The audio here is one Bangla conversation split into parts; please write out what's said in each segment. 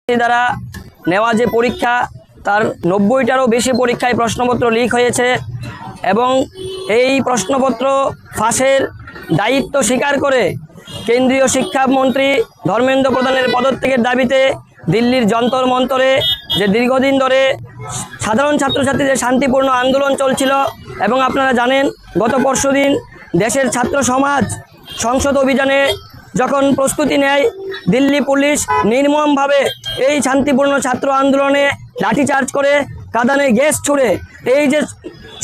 দ্বারা নেওয়া যে পরীক্ষা তার 90টারও বেশি পরীক্ষায় প্রশ্নপত্র লিক হয়েছে এবং এই প্রশ্নপত্র ফাঁসের দায়িত্ব স্বীকার করে কেন্দ্রীয় শিক্ষামন্ত্রী ধর্মেন্দ্র প্রধানের পদত্যাগের দাবিতে দিল্লির যন্তর মন্তরে যে দীর্ঘদিন ধরে সাধারণ ছাত্রছাত্রীদের শান্তিপূর্ণ আন্দোলন চলছিল এবং আপনারা জানেন গত পরশুদিন দেশের ছাত্র সমাজ সংসদ অভিযানে যখন প্রস্তুতি নেয় দিল্লি পুলিশ নির্মমভাবে এই শান্তিপূর্ণ ছাত্র আন্দোলনে লাঠিচার্জ করে কাঁদানে গ্যাস ছুড়ে এই যে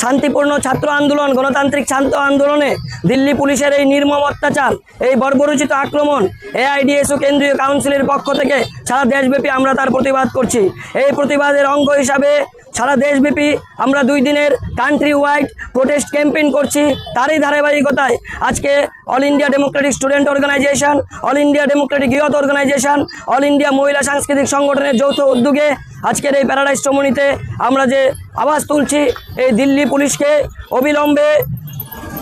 শান্তিপূর্ণ ছাত্র আন্দোলন গণতান্ত্রিক ছাত্র আন্দোলনে দিল্লি পুলিশের এই নির্মম অত্যাচার এই বর্বরোচিত আক্রমণ এআইডিএসও কেন্দ্রীয় কাউন্সিলের পক্ষ থেকে সারা দেশব্যাপী আমরা তার প্রতিবাদ করছি। এই প্রতিবাদের অঙ্গ হিসাবে সারা দেশব্যাপী আমরা 2 দিনের কান্ট্রি ওয়াইড প্রোটেস্ট ক্যাম্পেইন করছি। তারই ধারাবাহিকতায় আজকে All India Democratic Student Organisation, All India Democratic Youth Organisation, All India মহিলা সাংস্কৃতিক সংগঠনের যৌথ উদ্যোগে আজকের এই প্যারাডাইস চমুনিতে আমরা যে আওয়াজ তুলছি এই দিল্লি পুলিশকে অবিলম্বে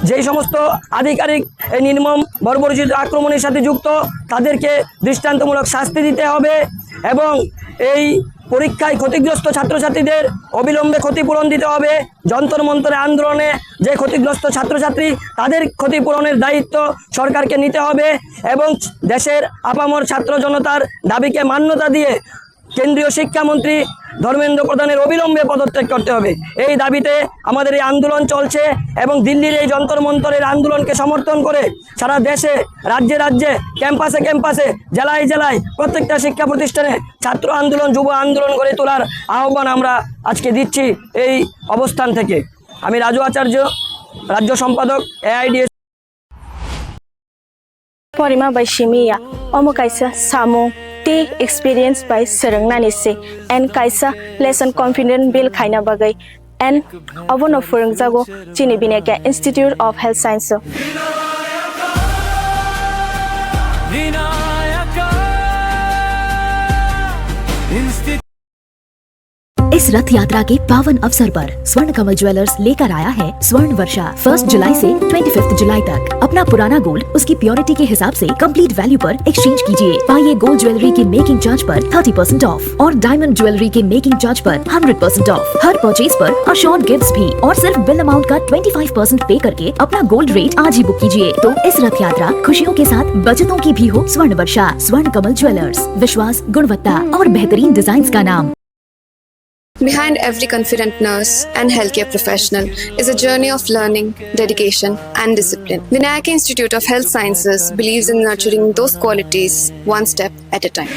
যেই সমস্ত আধিকারিক এই নির্মম বর্বরোচিত আক্রমণের সাথে যুক্ত তাদেরকে দৃষ্টান্তমূলক শাস্তি দিতে হবে এবং এই পরীক্ষায় ক্ষতিগ্রস্ত ছাত্রছাত্রীদের অবিলম্বে ক্ষতিপূরণ দিতে হবে। যন্তর মন্তরে আন্দোলনে যে ক্ষতিগ্রস্ত ছাত্রছাত্রী তাদের ক্ষতিপূরণের দায়িত্ব সরকারকে নিতে হবে এবং দেশের আপামর ছাত্র জনতার দাবিকে মান্যতা দিয়ে কেন্দ্রীয় শিক্ষামন্ত্রী ধর্মেন্দ্র প্রধানের অবিলম্বে পদত্যাগ করতে হবে। এই দাবিতে আমাদের এই আন্দোলন চলছে এবং দিল্লির এই যন্তর মন্তরের আন্দোলনকে সমর্থন করে সারা দেশে রাজ্যে রাজ্যে ক্যাম্পাসে ক্যাম্পাসে জেলায় জেলায় প্রত্যেকটা শিক্ষা প্রতিষ্ঠানে ছাত্র আন্দোলন যুব আন্দোলন গড়ে তোলার আহ্বান আমরা আজকে দিচ্ছি এই অবস্থান থেকে। আমি রাজু আচার্য, রাজ্য সম্পাদক AIDS. Porima by Shimiya, Omo Kaisa Samu, T experience by Serengnani se, and Kaisa lesson confident Bill Kaina Bagay, and Obono Furung Zago, Chinibineka, Institute of Health Science. इस रथ यात्रा के पावन अवसर पर स्वर्ण कमल ज्वेलर्स लेकर आया है स्वर्ण वर्षा 1 जुलाई से 25 जुलाई तक। अपना पुराना गोल्ड उसकी प्योरिटी के हिसाब से कंप्लीट वैल्यू पर एक्सचेंज कीजिए। पाइए गोल्ड ज्वेलरी के मेकिंग चार्ज पर 30% ऑफ और डायमंड ज्वेलरी के मेकिंग चार्ज पर 100% ऑफ। हर परचेज पर अशोर्ड गिफ्ट्स भी और सिर्फ बिल अमाउंट का 25% पे करके अपना गोल्ड रेट आज ही बुक कीजिए। तो इस रथ यात्रा खुशियों के साथ बचतों की भी हो स्वर्ण वर्षा। स्वर्ण कमल ज्वेलर्स, विश्वास, गुणवत्ता और बेहतरीन डिजाइन का नाम। Behind every confident nurse and healthcare professional is a journey of learning, dedication, and discipline. Vinayaka Institute of Health Sciences believes in nurturing those qualities one step at a time.